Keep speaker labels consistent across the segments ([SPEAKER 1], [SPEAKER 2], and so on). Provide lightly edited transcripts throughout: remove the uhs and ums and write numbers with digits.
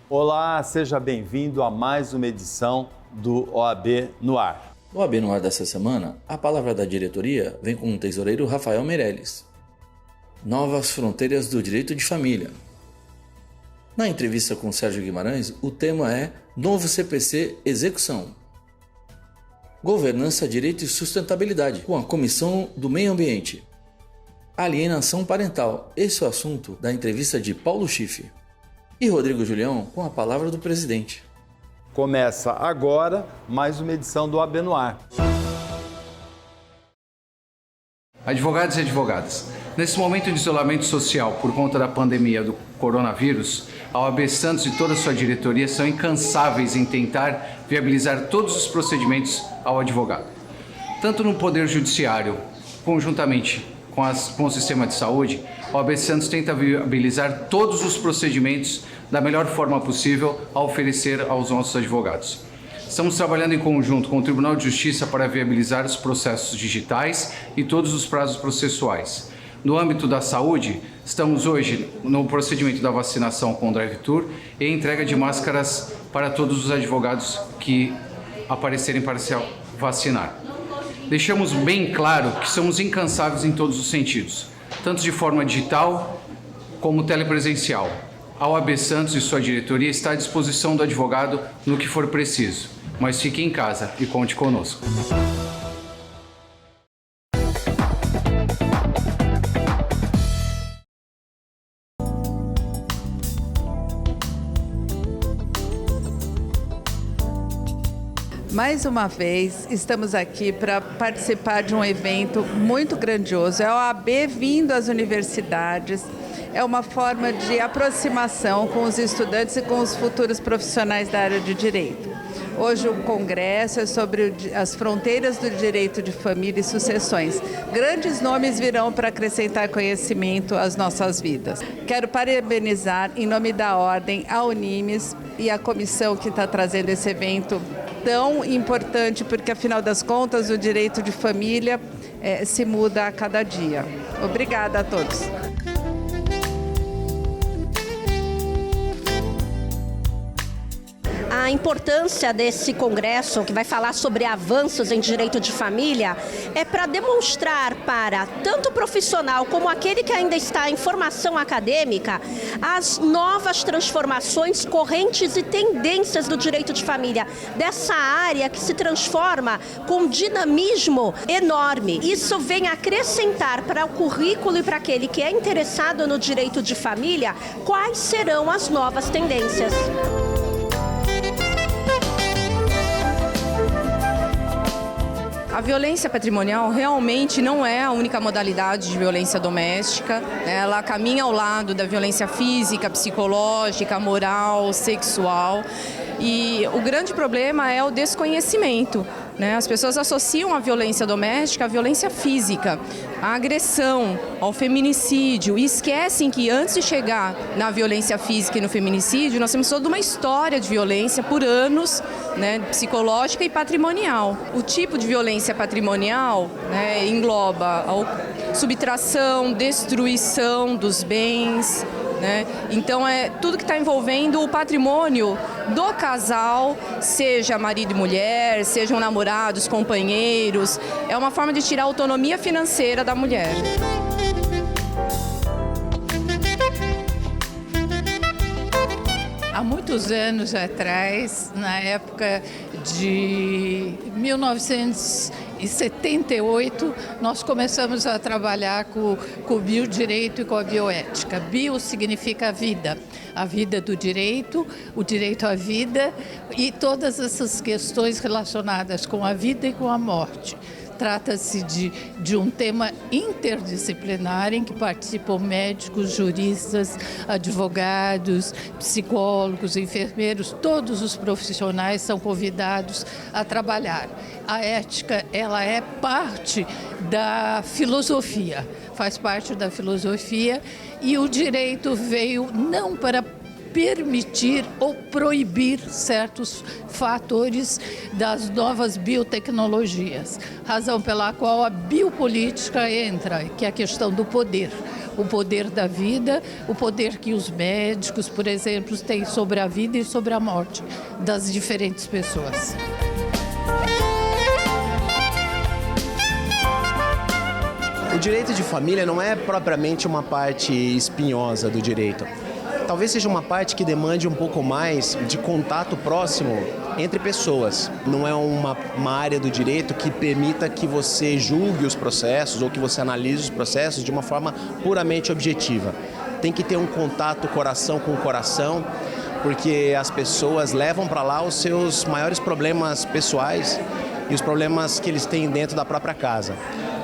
[SPEAKER 1] Olá, seja bem-vindo a mais uma edição do OAB no Ar.
[SPEAKER 2] No OAB no Ar dessa semana, a palavra da diretoria vem com o tesoureiro Rafael Meirelles. Novas fronteiras do direito de família. Na entrevista com Sérgio Guimarães, o tema é Novo CPC Execução. Governança, Direito e Sustentabilidade, com a Comissão do Meio Ambiente. Alienação parental, esse é o assunto da entrevista de Paulo Schiff. E Rodrigo Julião com a palavra do presidente.
[SPEAKER 1] Começa agora mais uma edição do OAB no Ar.
[SPEAKER 3] Advogados e advogadas, nesse momento de isolamento social por conta da pandemia do coronavírus, a OAB Santos e toda a sua diretoria são incansáveis em tentar viabilizar todos os procedimentos ao advogado. Tanto no Poder Judiciário, conjuntamente com o sistema de saúde, a OAB Santos tenta viabilizar todos os procedimentos da melhor forma possível a oferecer aos nossos advogados. Estamos trabalhando em conjunto com o Tribunal de Justiça para viabilizar os processos digitais e todos os prazos processuais. No âmbito da saúde, estamos hoje no procedimento da vacinação com o drive-thru e entrega de máscaras para todos os advogados que aparecerem para se vacinar. Deixamos bem claro que somos incansáveis em todos os sentidos, tanto de forma digital como telepresencial. A OAB Santos e sua diretoria está à disposição do advogado no que for preciso, mas fique em casa e conte conosco.
[SPEAKER 4] Mais uma vez, estamos aqui para participar de um evento muito grandioso. É a OAB vindo às universidades. É uma forma de aproximação com os estudantes e com os futuros profissionais da área de direito. Hoje o congresso é sobre as fronteiras do direito de família e sucessões. Grandes nomes virão para acrescentar conhecimento às nossas vidas. Quero parabenizar, em nome da Ordem, a Unimes e a comissão que está trazendo esse evento tão importante, porque, afinal das contas, o direito de família se muda a cada dia. Obrigada a todos.
[SPEAKER 5] A importância desse congresso, que vai falar sobre avanços em direito de família, é para demonstrar para tanto o profissional como aquele que ainda está em formação acadêmica as novas transformações, correntes e tendências do direito de família, dessa área que se transforma com dinamismo enorme. Isso vem acrescentar para o currículo e para aquele que é interessado no direito de família quais serão as novas tendências.
[SPEAKER 6] A violência patrimonial realmente não é a única modalidade de violência doméstica. Ela caminha ao lado da violência física, psicológica, moral, sexual. E o grande problema é o desconhecimento. As pessoas associam a violência doméstica à violência física, à agressão, ao feminicídio, e esquecem que antes de chegar na violência física e no feminicídio, nós temos toda uma história de violência por anos, psicológica e patrimonial. O tipo de violência patrimonial engloba a subtração, destruição dos bens. Então é tudo que está envolvendo o patrimônio do casal, seja marido e mulher, sejam namorados, companheiros. É uma forma de tirar a autonomia financeira da mulher.
[SPEAKER 7] Há muitos anos atrás, na época de 1978, nós começamos a trabalhar com o biodireito e com a bioética. Bio significa a vida do direito, o direito à vida e todas essas questões relacionadas com a vida e com a morte. Trata-se de um tema interdisciplinar em que participam médicos, juristas, advogados, psicólogos, enfermeiros, todos os profissionais são convidados a trabalhar. A ética, ela é parte da filosofia, faz parte da filosofia, e o direito veio não para permitir ou proibir certos fatores das novas biotecnologias, razão pela qual a biopolítica entra, que é a questão do poder. o poder da vida, o poder que os médicos, por exemplo, têm sobre a vida e sobre a morte das diferentes pessoas.
[SPEAKER 8] O direito de família não é propriamente uma parte espinhosa do direito. Talvez seja uma parte que demande um pouco mais de contato próximo entre pessoas. Não é uma área do direito que permita que você julgue os processos ou que você analise os processos de uma forma puramente objetiva. Tem que ter um contato coração com coração, porque as pessoas levam para lá os seus maiores problemas pessoais e os problemas que eles têm dentro da própria casa.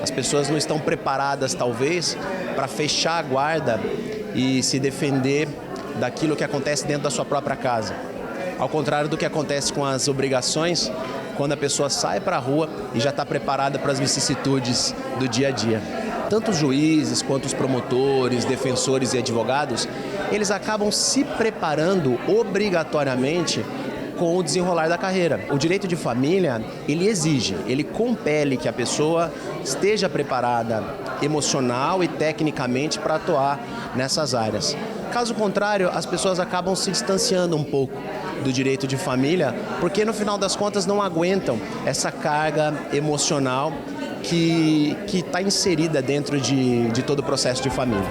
[SPEAKER 8] As pessoas não estão preparadas, talvez, para fechar a guarda e se defender daquilo que acontece dentro da sua própria casa. Ao contrário do que acontece com as obrigações, quando a pessoa sai para a rua e já está preparada para as vicissitudes do dia a dia. Tanto os juízes quanto os promotores, defensores e advogados, eles acabam se preparando obrigatoriamente com o desenrolar da carreira. O direito de família, ele exige, ele compele que a pessoa esteja preparada emocional e tecnicamente para atuar nessas áreas. Caso contrário, as pessoas acabam se distanciando um pouco do direito de família, porque no final das contas não aguentam essa carga emocional que está inserida dentro de todo o processo de família.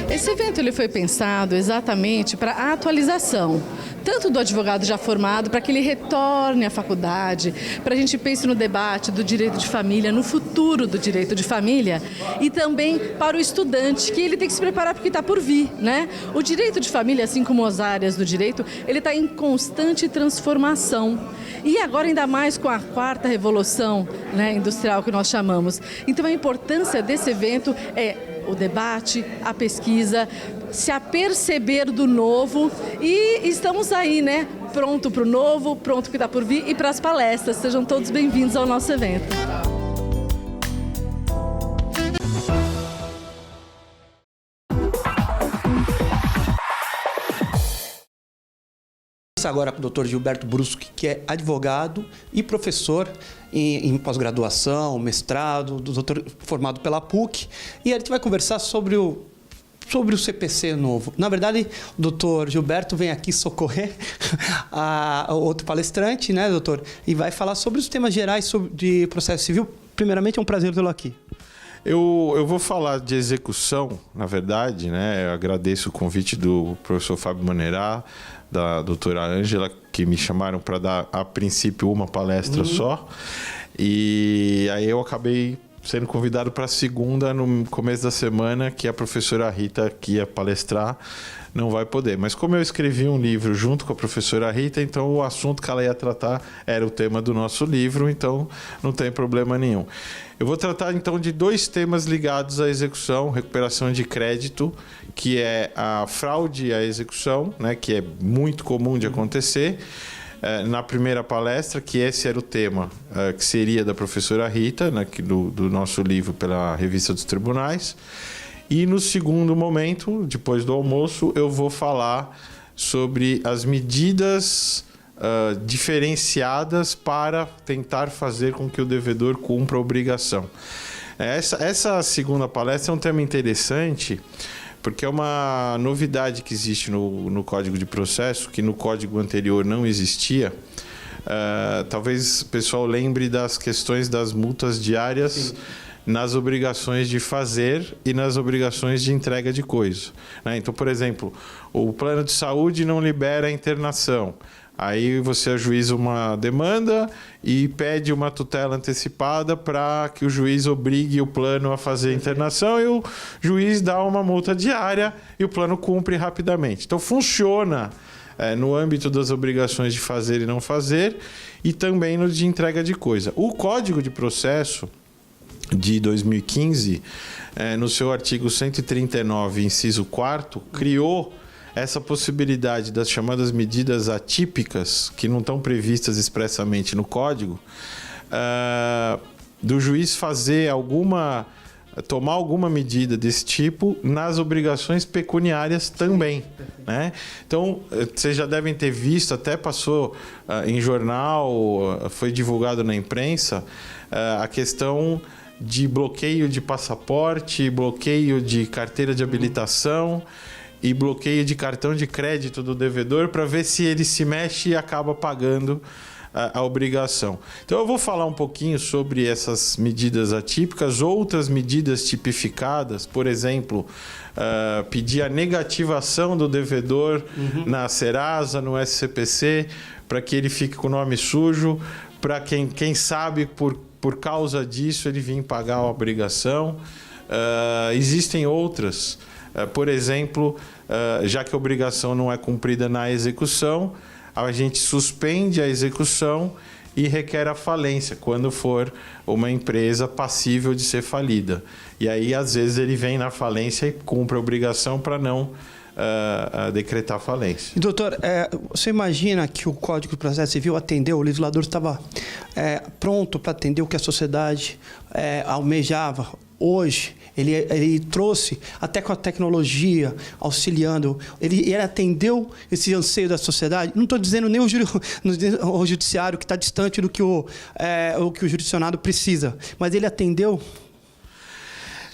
[SPEAKER 9] Esse evento ele foi pensado exatamente para a atualização, tanto do advogado já formado, para que ele retorne à faculdade, para a gente pense no debate do direito de família, no futuro do direito de família, e também para o estudante, que ele tem que se preparar porque está por vir, né? O direito de família, assim como as áreas do direito, ele está em constante transformação. E agora ainda mais com a quarta revolução, né, industrial que nós chamamos. Então a importância desse evento é o debate, a pesquisa, se aperceber do novo, e estamos aí, né? Pronto para o novo, pronto que está por vir, e para as palestras. Sejam todos bem-vindos ao nosso evento.
[SPEAKER 10] Agora com o Dr. Gilberto Bruschi, que é advogado e professor em pós-graduação, mestrado, doutor formado pela PUC, e a gente vai conversar sobre o CPC novo. Na verdade, o doutor Gilberto vem aqui socorrer outro palestrante, né, doutor? E vai falar sobre os temas gerais de processo civil. Primeiramente, é um prazer tê-lo aqui.
[SPEAKER 11] Eu vou falar de execução, na verdade, né? Eu agradeço o convite do professor Fábio Manerá, da doutora Ângela, que me chamaram para dar, a princípio, uma palestra só. E aí eu acabei sendo convidado para a segunda, no começo da semana, que a professora Rita, que ia palestrar, não vai poder. Mas como eu escrevi um livro junto com a professora Rita, então o assunto que ela ia tratar era o tema do nosso livro, então não tem problema nenhum. Eu vou tratar então de dois temas ligados à execução, recuperação de crédito, que é a fraude à execução, né, que é muito comum de acontecer. Na primeira palestra, que esse era o tema que seria da professora Rita, né, do nosso livro pela Revista dos Tribunais. E no segundo momento, depois do almoço, eu vou falar sobre as medidas diferenciadas para tentar fazer com que o devedor cumpra a obrigação. Essa segunda palestra é um tema interessante, porque é uma novidade que existe no Código de Processo, que no Código anterior não existia. Talvez o pessoal lembre das questões das multas diárias. Sim. Nas obrigações de fazer e nas obrigações de entrega de coisa, né? Então, por exemplo, o plano de saúde não libera a internação. Aí você ajuiza uma demanda e pede uma tutela antecipada para que o juiz obrigue o plano a fazer a internação, e o juiz dá uma multa diária e o plano cumpre rapidamente. Então funciona no âmbito das obrigações de fazer e não fazer, e também no de entrega de coisa. O Código de Processo de 2015, no seu artigo 139, inciso 4º, criou essa possibilidade das chamadas medidas atípicas, que não estão previstas expressamente no Código, do juiz fazer alguma tomar alguma medida desse tipo nas obrigações pecuniárias também, né? Então, vocês já devem ter visto, até passou em jornal, foi divulgado na imprensa, a questão de bloqueio de passaporte, bloqueio de carteira de habilitação e bloqueio de cartão de crédito do devedor para ver se ele se mexe e acaba pagando a obrigação. Então eu vou falar um pouquinho sobre essas medidas atípicas, outras medidas tipificadas, por exemplo, pedir a negativação do devedor na Serasa, no SCPC, para que ele fique com o nome sujo, para quem sabe por causa disso ele vir pagar a obrigação. Existem outras, por exemplo, já que a obrigação não é cumprida na execução, a gente suspende a execução e requer a falência, quando for uma empresa passível de ser falida. E aí, às vezes, ele vem na falência e cumpre a obrigação para não decretar falência.
[SPEAKER 10] Doutor, você imagina que o Código de Processo Civil atendeu, o legislador estava pronto para atender o que a sociedade almejava? Hoje, ele trouxe, até com a tecnologia, auxiliando, ele atendeu esse anseio da sociedade. Não estou dizendo nem o judiciário, que está distante do que o jurisdicionado precisa, mas ele atendeu.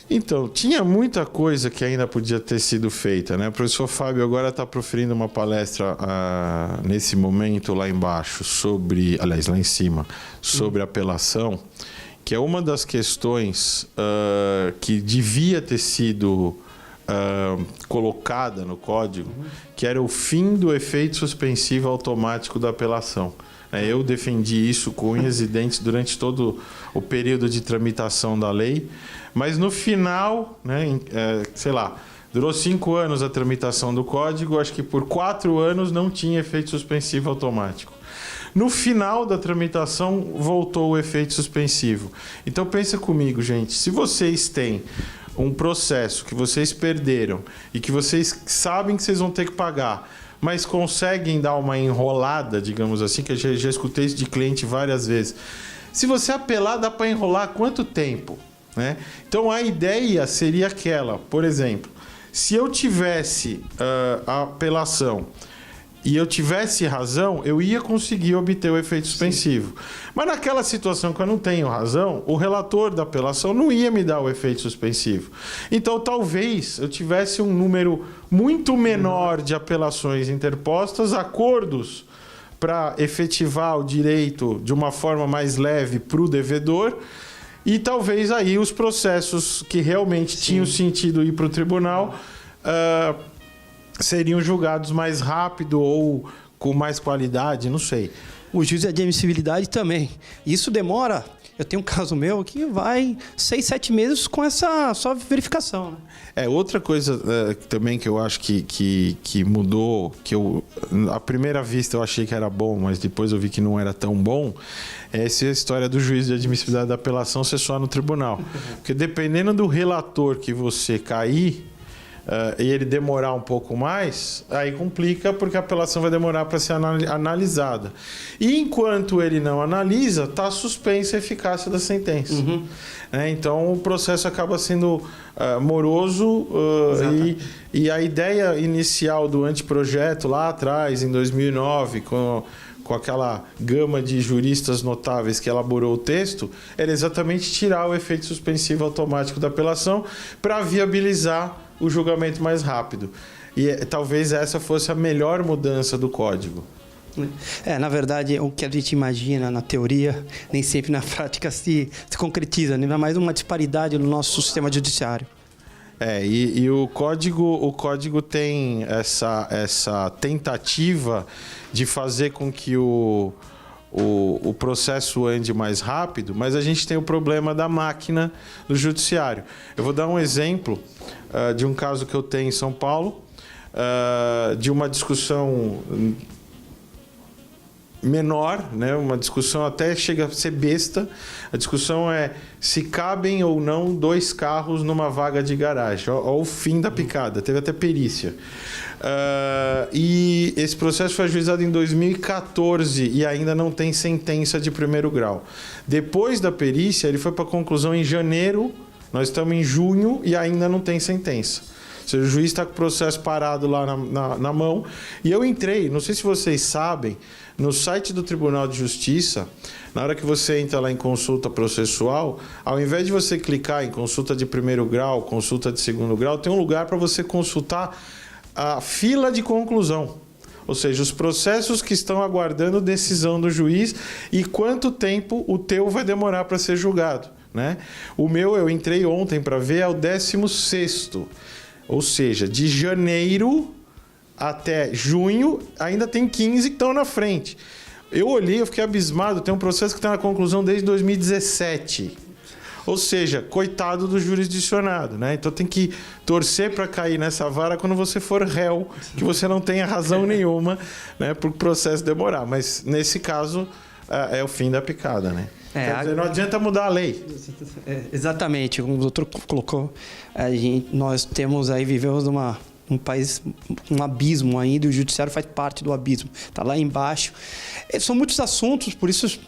[SPEAKER 11] Então, tinha muita coisa que ainda podia ter sido feita, né? O professor Fábio agora está proferindo uma palestra nesse momento lá embaixo, lá em cima, sobre apelação, que é uma das questões que devia ter sido colocada no código, que era o fim do efeito suspensivo automático da apelação. Eu defendi isso com unhas e dentes durante todo o período de tramitação da lei, mas no final, durou 5 anos a tramitação do código, acho que por 4 anos não tinha efeito suspensivo automático. No final da tramitação, voltou o efeito suspensivo. Então, pensa comigo, gente. Se vocês têm um processo que vocês perderam e que vocês sabem que vocês vão ter que pagar, mas conseguem dar uma enrolada, digamos assim, que eu já escutei isso de cliente várias vezes. Se você apelar, dá para enrolar quanto tempo? Né? Então, a ideia seria aquela, por exemplo, se eu tivesse a apelação e eu tivesse razão, eu ia conseguir obter o efeito suspensivo. Sim. Mas naquela situação que eu não tenho razão, o relator da apelação não ia me dar o efeito suspensivo. Então, talvez eu tivesse um número muito menor de apelações interpostas, acordos para efetivar o direito de uma forma mais leve para o devedor, e talvez aí os processos que realmente tinham sentido ir para o tribunal seriam julgados mais rápido ou com mais qualidade, não sei.
[SPEAKER 10] O juiz de admissibilidade também. Isso demora. Eu tenho um caso meu que vai 6, 7 meses com essa só verificação. Né?
[SPEAKER 11] Outra coisa também que eu acho que mudou, que à primeira vista eu achei que era bom, mas depois eu vi que não era tão bom, é essa história do juiz de admissibilidade da apelação ser só no tribunal. Porque dependendo do relator que você cair, e ele demorar um pouco mais, aí complica, porque a apelação vai demorar para ser analisada. E enquanto ele não analisa, está suspensa a eficácia da sentença. Então o processo acaba sendo moroso, e a ideia inicial do anteprojeto lá atrás, em 2009, com aquela gama de juristas notáveis que elaborou o texto, era exatamente tirar o efeito suspensivo automático da apelação para viabilizar o julgamento mais rápido. E talvez essa fosse a melhor mudança do código.
[SPEAKER 10] Na verdade, o que a gente imagina na teoria, nem sempre na prática se concretiza, ainda mais uma disparidade no nosso sistema judiciário.
[SPEAKER 11] E o código tem essa tentativa de fazer com que o processo ande mais rápido, mas a gente tem o problema da máquina do judiciário. Eu vou dar um exemplo de um caso que eu tenho em São Paulo, de uma discussão menor, né? Uma discussão até chega a ser besta. A discussão é se cabem ou não 2 carros numa vaga de garagem. Olha o fim da picada, teve até perícia. E esse processo foi ajuizado em 2014 e ainda não tem sentença de primeiro grau. Depois da perícia, ele foi para a conclusão em janeiro Nós estamos em junho e ainda não tem sentença. Ou seja, o juiz está com o processo parado lá na mão. E eu entrei, não sei se vocês sabem, no site do Tribunal de Justiça, na hora que você entra lá em consulta processual, ao invés de você clicar em consulta de primeiro grau, consulta de segundo grau, tem um lugar para você consultar a fila de conclusão. Ou seja, os processos que estão aguardando decisão do juiz e quanto tempo o teu vai demorar para ser julgado, né? O meu, eu entrei ontem para ver, é o 16º. Ou seja, de janeiro até junho, ainda tem 15 que estão na frente. Eu olhei, eu fiquei abismado, tem um processo que está na conclusão desde 2017. Ou seja, coitado do jurisdicionado, né? Então tem que torcer para cair nessa vara quando você for réu, que você não tenha razão nenhuma, né, para o processo demorar. Mas nesse caso é o fim da picada, né? Quer dizer, não adianta mudar a lei.
[SPEAKER 10] Exatamente, como o doutor colocou, nós vivemos um país, um abismo ainda, e o judiciário faz parte do abismo, está lá embaixo. São muitos assuntos, por isso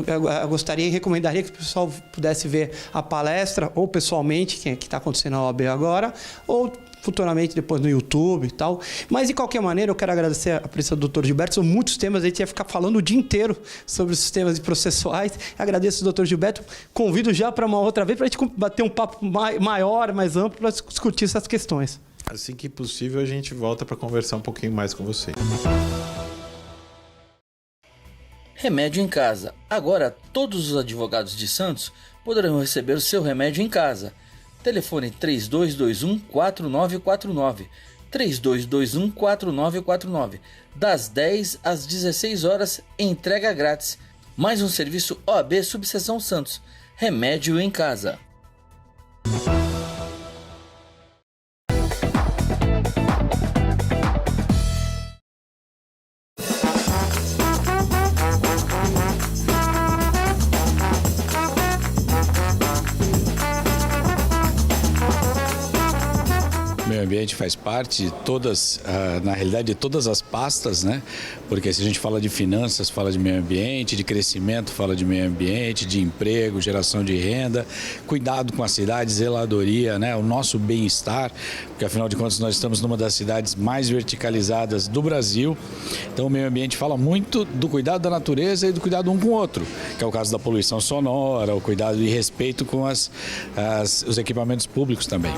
[SPEAKER 10] eu gostaria e recomendaria que o pessoal pudesse ver a palestra, ou pessoalmente, que está acontecendo na OAB agora, ou futuramente depois no YouTube e tal. Mas, de qualquer maneira, eu quero agradecer a presença do doutor Gilberto. São muitos temas, a gente ia ficar falando o dia inteiro sobre os sistemas processuais. Agradeço ao doutor Gilberto. Convido já para uma outra vez, para a gente bater um papo maior, mais amplo, para discutir essas questões.
[SPEAKER 11] Assim que possível, a gente volta para conversar um pouquinho mais com você.
[SPEAKER 2] Remédio em casa. Agora, todos os advogados de Santos poderão receber o seu remédio em casa. Telefone 3221-4949. 3221-4949. Das 10 às 16 horas, entrega grátis. Mais um serviço OAB Subseção Santos. Remédio em casa.
[SPEAKER 12] O meio ambiente faz parte de todas, na realidade, de todas as pastas, né? Porque se a gente fala de finanças, fala de meio ambiente, de crescimento, fala de meio ambiente, de emprego, geração de renda, cuidado com a cidade, zeladoria, né? O nosso bem-estar, porque afinal de contas nós estamos numa das cidades mais verticalizadas do Brasil. Então o meio ambiente fala muito do cuidado da natureza e do cuidado um com o outro, que é o caso da poluição sonora, o cuidado e respeito com os equipamentos públicos também.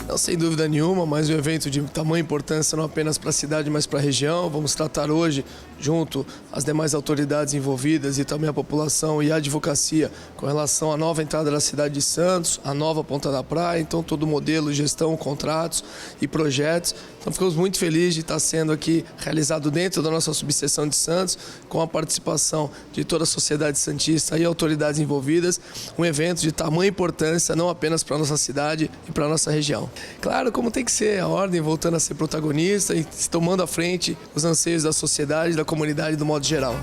[SPEAKER 13] Não, sem dúvida nenhuma, mais um evento de tamanha importância não apenas para a cidade, mas para a região. Vamos tratar hoje, junto às demais autoridades envolvidas e também a população e a advocacia, com relação à nova entrada da cidade de Santos, a nova Ponta da Praia, então todo o modelo, gestão, contratos e projetos. Então ficamos muito felizes de estar sendo aqui realizado dentro da nossa subseção de Santos, com a participação de toda a sociedade santista e autoridades envolvidas, um evento de tamanha importância não apenas para a nossa cidade e para a nossa região. Claro, como tem que ser, a ordem voltando a ser protagonista e tomando à frente os anseios da sociedade, da comunidade do modo geral.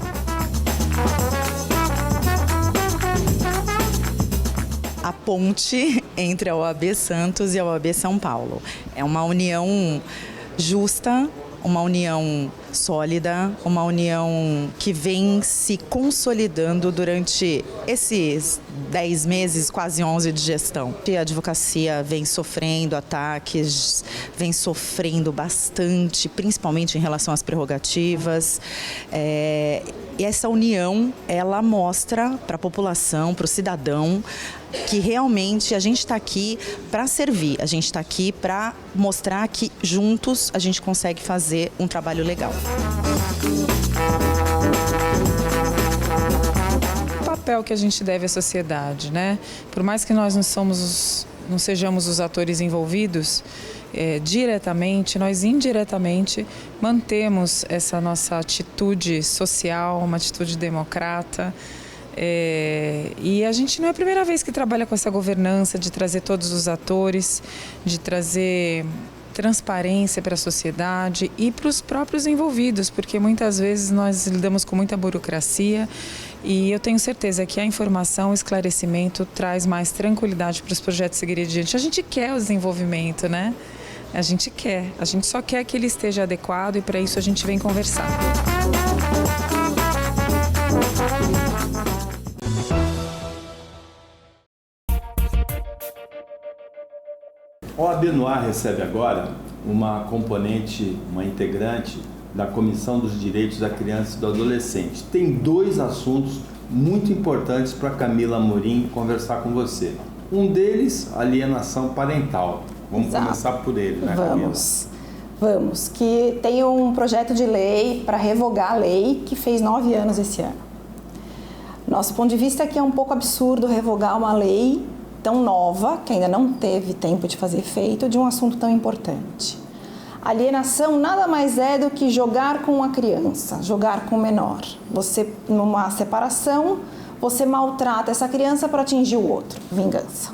[SPEAKER 14] A ponte entre a OAB Santos e a OAB São Paulo. É uma união justa, uma união sólida, uma união que vem se consolidando durante esses 10 meses, quase 11 de gestão. A advocacia vem sofrendo ataques, vem sofrendo bastante, principalmente em relação às prerrogativas. E essa união, ela mostra para a população, para o cidadão, que realmente a gente está aqui para servir, a gente está aqui para mostrar que juntos a gente consegue fazer um trabalho legal.
[SPEAKER 15] O papel que a gente deve à sociedade, né? Por mais que nós não sejamos os atores envolvidos diretamente, nós indiretamente mantemos essa nossa atitude social, uma atitude democrata. E a gente não é a primeira vez que trabalha com essa governança de trazer todos os atores, de trazer transparência para a sociedade e para os próprios envolvidos, porque muitas vezes nós lidamos com muita burocracia e eu tenho certeza que a informação, o esclarecimento traz mais tranquilidade para os projetos seguirem adiante. A gente quer o desenvolvimento, né? A gente só quer que ele esteja adequado e para isso a gente vem conversar.
[SPEAKER 1] O OAB no Ar recebe agora uma componente, uma integrante da Comissão dos Direitos da Criança e do Adolescente. Tem 2 assuntos muito importantes para Camila Amorim conversar com você. Um deles, alienação parental. Vamos começar por ele, né, Camila?
[SPEAKER 16] Vamos, que tem um projeto de lei para revogar a lei que fez 9 anos esse ano. Nosso ponto de vista é que é um pouco absurdo revogar uma lei tão nova, que ainda não teve tempo de fazer efeito, de um assunto tão importante. Alienação nada mais é do que jogar com uma criança, jogar com o menor. Você, numa separação, você maltrata essa criança para atingir o outro, vingança.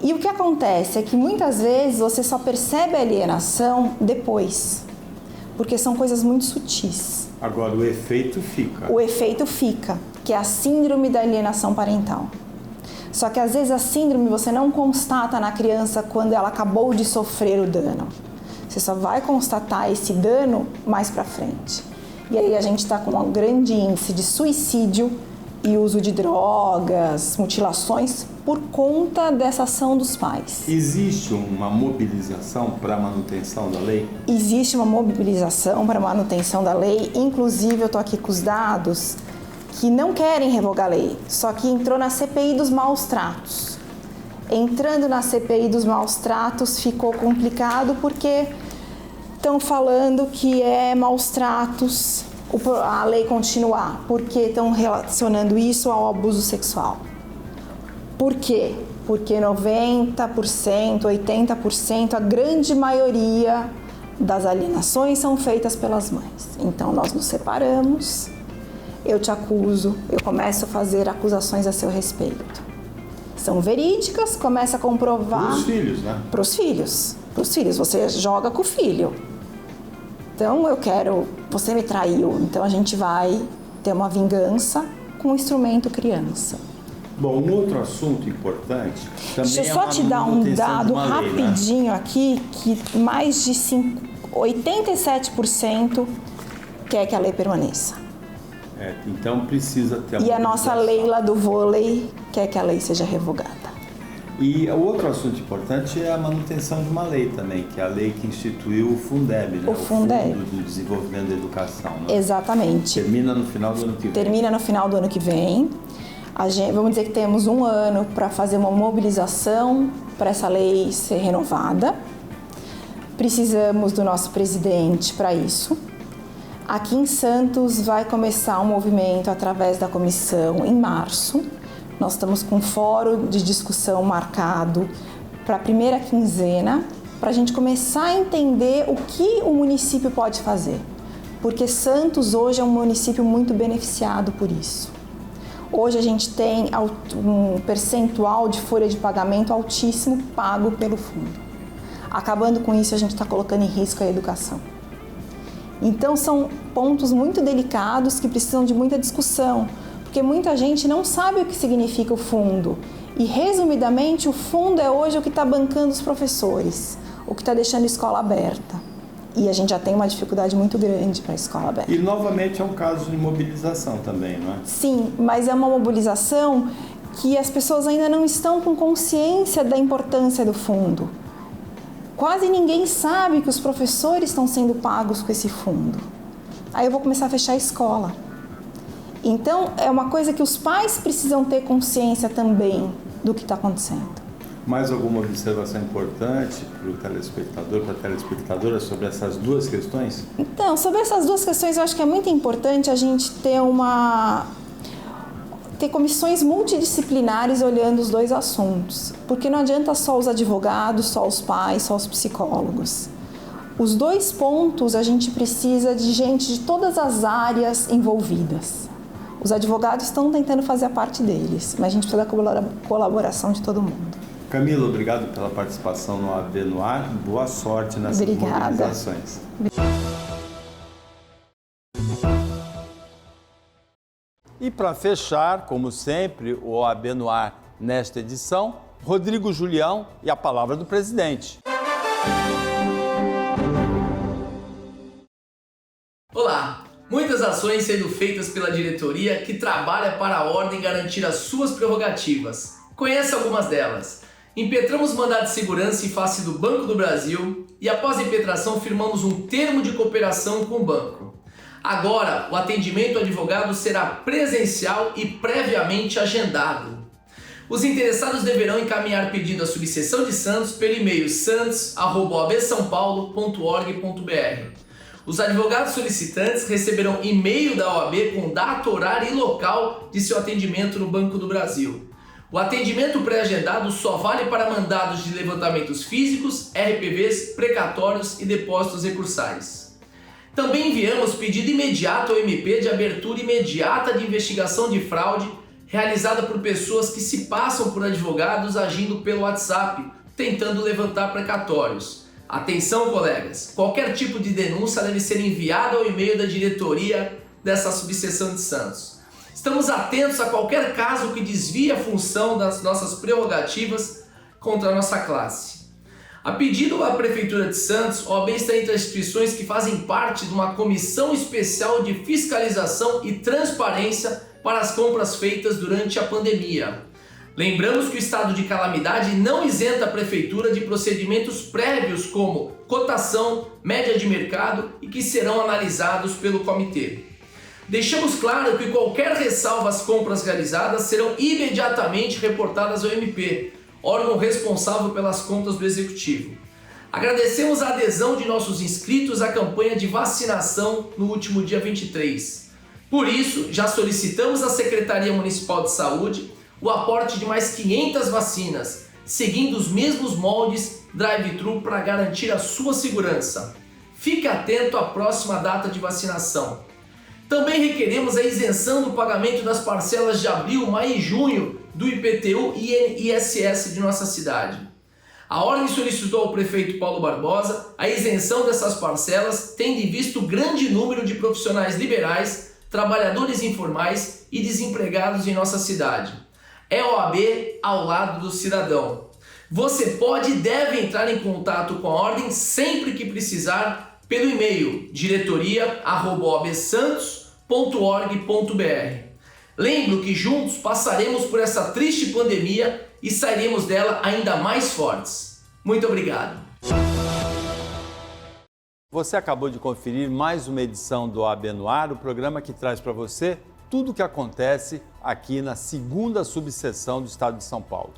[SPEAKER 16] E o que acontece é que muitas vezes você só percebe a alienação depois, porque são coisas muito sutis.
[SPEAKER 1] Agora, o efeito fica.
[SPEAKER 16] O efeito fica, que é a síndrome da alienação parental. Só que às vezes a síndrome você não constata na criança quando ela acabou de sofrer o dano. Você só vai constatar esse dano mais pra frente. E aí a gente está com um grande índice de suicídio e uso de drogas, mutilações, por conta dessa ação dos pais.
[SPEAKER 1] Existe uma mobilização para a manutenção da lei?
[SPEAKER 16] Existe uma mobilização para a manutenção da lei, inclusive eu estou aqui com os dados que não querem revogar a lei, só que entrou na CPI dos maus tratos. Entrando na CPI dos maus tratos ficou complicado porque estão falando que é maus tratos a lei continuar, porque estão relacionando isso ao abuso sexual. Por quê? Porque 90%, 80%, a grande maioria das alienações são feitas pelas mães. Então nós nos separamos, eu te acuso, eu começo a fazer acusações a seu respeito. São verídicas, começa a comprovar...
[SPEAKER 1] Para os filhos, né?
[SPEAKER 16] Para os filhos. Para os filhos, você joga com o filho. Então eu quero... Você me traiu, então a gente vai ter uma vingança com o instrumento criança.
[SPEAKER 1] Bom, um outro assunto importante também
[SPEAKER 16] Deixa eu só te dar um dado rapidinho, né? Aqui, que mais de 87% quer que a lei permaneça.
[SPEAKER 1] Então precisa ter
[SPEAKER 16] E a nossa Leila do vôlei quer que a lei seja revogada.
[SPEAKER 1] E o outro assunto importante é a manutenção de uma lei também, que é a lei que instituiu o Fundeb, né?
[SPEAKER 16] O Fundeb.
[SPEAKER 1] Fundo do Desenvolvimento da Educação. Né?
[SPEAKER 16] Exatamente.
[SPEAKER 1] Termina no final do ano que vem.
[SPEAKER 16] Termina no final do ano que vem. Vamos dizer que temos um ano para fazer uma mobilização para essa lei ser renovada. Precisamos do nosso presidente para isso. Aqui em Santos vai começar um movimento através da comissão em março. Nós estamos com um fórum de discussão marcado para a primeira quinzena, para a gente começar a entender o que o município pode fazer. Porque Santos hoje é um município muito beneficiado por isso. Hoje a gente tem um percentual de folha de pagamento altíssimo pago pelo fundo. Acabando com isso, a gente está colocando em risco a educação. Então são pontos muito delicados que precisam de muita discussão, porque muita gente não sabe o que significa o fundo. E resumidamente, o fundo é hoje o que está bancando os professores, o que está deixando a escola aberta. E a gente já tem uma dificuldade muito grande para a escola aberta.
[SPEAKER 1] E novamente é um caso de mobilização também, não é?
[SPEAKER 16] Sim, mas é uma mobilização que as pessoas ainda não estão com consciência da importância do fundo. Quase ninguém sabe que os professores estão sendo pagos com esse fundo. Aí eu vou começar a fechar a escola. Então, é uma coisa que os pais precisam ter consciência também do que está acontecendo.
[SPEAKER 1] Mais alguma observação importante para o telespectador, para a telespectadora sobre essas duas questões?
[SPEAKER 16] Então, sobre essas duas questões, eu acho que é muito importante a gente ter comissões multidisciplinares olhando os dois assuntos, porque não adianta só os advogados, só os pais, só os psicólogos. Os dois pontos a gente precisa de gente de todas as áreas envolvidas. Os advogados estão tentando fazer a parte deles, mas a gente precisa da colaboração de todo mundo.
[SPEAKER 1] Camila, obrigado pela participação no OAB no Ar. Boa sorte nessas mobilizações. E para fechar, como sempre, o OAB no Ar nesta edição, Rodrigo Julião e a palavra do presidente.
[SPEAKER 2] Olá! Muitas ações sendo feitas pela diretoria que trabalha para a ordem garantir as suas prerrogativas. Conheça algumas delas. Impetramos mandado de segurança em face do Banco do Brasil e após a impetração firmamos um termo de cooperação com o banco. Agora, o atendimento ao advogado será presencial e previamente agendado. Os interessados deverão encaminhar pedido à subseção de Santos pelo e-mail santos@obsaopaulo.org.br. Os advogados solicitantes receberão e-mail da OAB com data, horário e local de seu atendimento no Banco do Brasil. O atendimento pré-agendado só vale para mandados de levantamentos físicos, RPVs, precatórios e depósitos recursais. Também enviamos pedido imediato ao MP de abertura imediata de investigação de fraude realizada por pessoas que se passam por advogados agindo pelo WhatsApp, tentando levantar precatórios. Atenção, colegas! Qualquer tipo de denúncia deve ser enviada ao e-mail da diretoria dessa subseção de Santos. Estamos atentos a qualquer caso que desvie a função das nossas prerrogativas contra a nossa classe. A pedido da Prefeitura de Santos, a OAB está entre as instituições que fazem parte de uma comissão especial de fiscalização e transparência para as compras feitas durante a pandemia. Lembramos que o estado de calamidade não isenta a Prefeitura de procedimentos prévios como cotação, média de mercado e que serão analisados pelo comitê. Deixamos claro que qualquer ressalva às compras realizadas serão imediatamente reportadas ao MP, órgão responsável pelas contas do Executivo. Agradecemos a adesão de nossos inscritos à campanha de vacinação no último dia 23. Por isso, já solicitamos à Secretaria Municipal de Saúde o aporte de mais 500 vacinas, seguindo os mesmos moldes drive-thru para garantir a sua segurança. Fique atento à próxima data de vacinação. Também requeremos a isenção do pagamento das parcelas de abril, maio e junho do IPTU e ISS de nossa cidade. A ordem solicitou ao prefeito Paulo Barbosa a isenção dessas parcelas, tendo em vista o grande número de profissionais liberais, trabalhadores informais e desempregados em nossa cidade. É OAB ao lado do cidadão. Você pode e deve entrar em contato com a ordem sempre que precisar pelo e-mail diretoria@obsantos.org.br. Lembro que juntos passaremos por essa triste pandemia e sairemos dela ainda mais fortes. Muito obrigado.
[SPEAKER 1] Você acabou de conferir mais uma edição do OAB no Ar, o programa que traz para você tudo o que acontece aqui na segunda subseção do Estado de São Paulo.